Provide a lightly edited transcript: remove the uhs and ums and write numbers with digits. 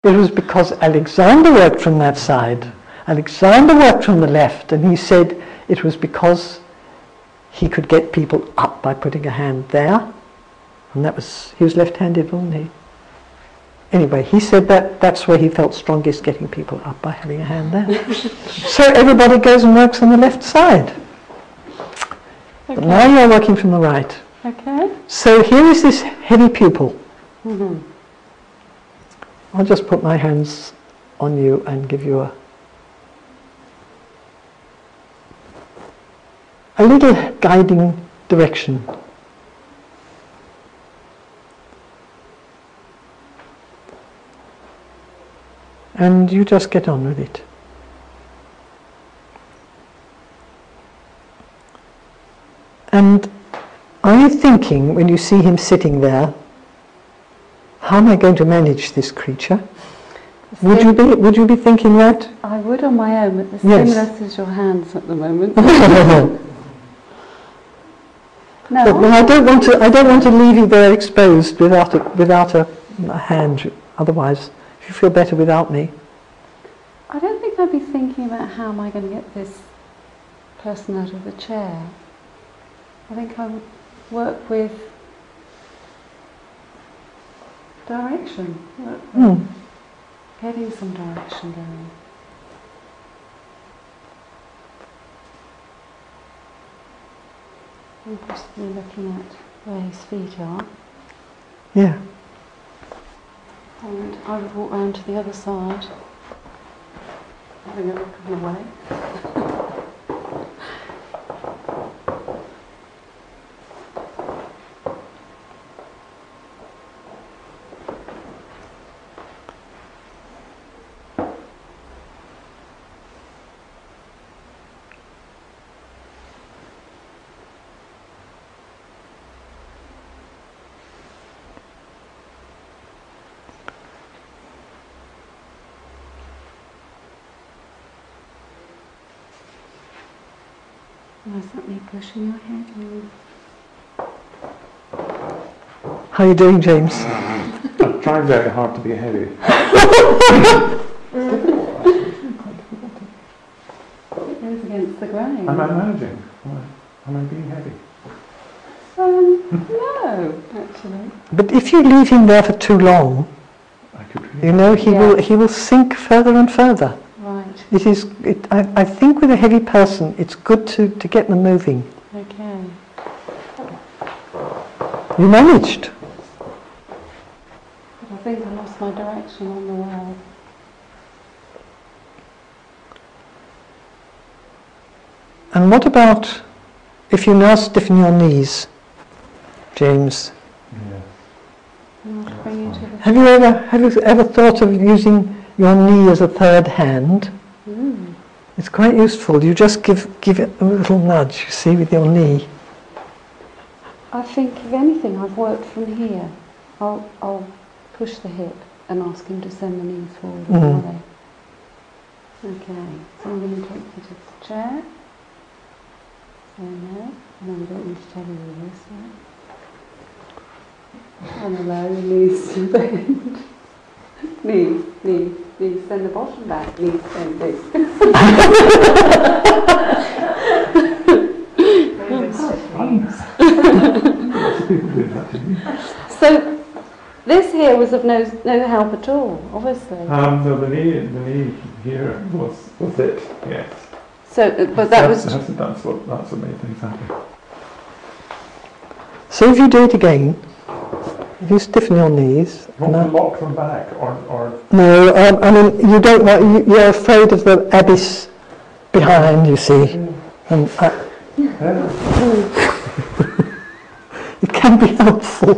It was because Alexander worked from that side. Alexander worked from the left, and he said it was because he could get people up by putting a hand there. And that was, he was left-handed, wasn't he? Anyway, he said that that's where he felt strongest, getting people up by having a hand there. So everybody goes and works on the left side. Okay. But now you're working from the right. Okay. So here is this heavy pupil. Mm-hmm. I'll just put my hands on you and give you a little guiding direction. And you just get on with it. And are you thinking, when you see him sitting there, how am I going to manage this creature? Would you be thinking that? I would on my own, but the Yes. stimulus is your hands at the moment. No. No. But I don't want to leave you there exposed without a hand. Otherwise, you feel better without me. I don't think I'd be thinking about how am I going to get this person out of the chair. I think I would work with direction, work with getting some direction going. I'm possibly looking at where his feet are. Yeah. And I would walk round to the other side, having a look on the way. Was that me pushing your head? How are you doing, James? I'm trying very hard to be heavy. It goes against the grain. Am I managing? Am I being heavy? No, actually. But if you leave him there for too long, I could really you know, he will sink further and further. Right. I think with a heavy person, it's good to get them moving. Okay. You managed. But I think I lost my direction on the way. And what about if you now stiffen your knees, James? Yeah. And I'll bring you to the Have you ever thought of using your knee as a third hand? It's quite useful. You just give it a little nudge, you see, with your knee. I think, if anything, I've worked from here. I'll push the hip and ask him to send the knees forward. Okay, so I'm going to take you to the chair. So no, and I'm going to tell you this way. And allow your knees to bend. Knees, knees, knees, send the bottom back, knees, bend, knees. So, this here was of no help at all, obviously. No, the knee here was it, yes. So, but that was... That's what made things happen. So if you do it again, if you stiffen your knees... You want to lock them back, or... No, I mean, you don't want... You're afraid of the abyss behind, you see. And it can be helpful.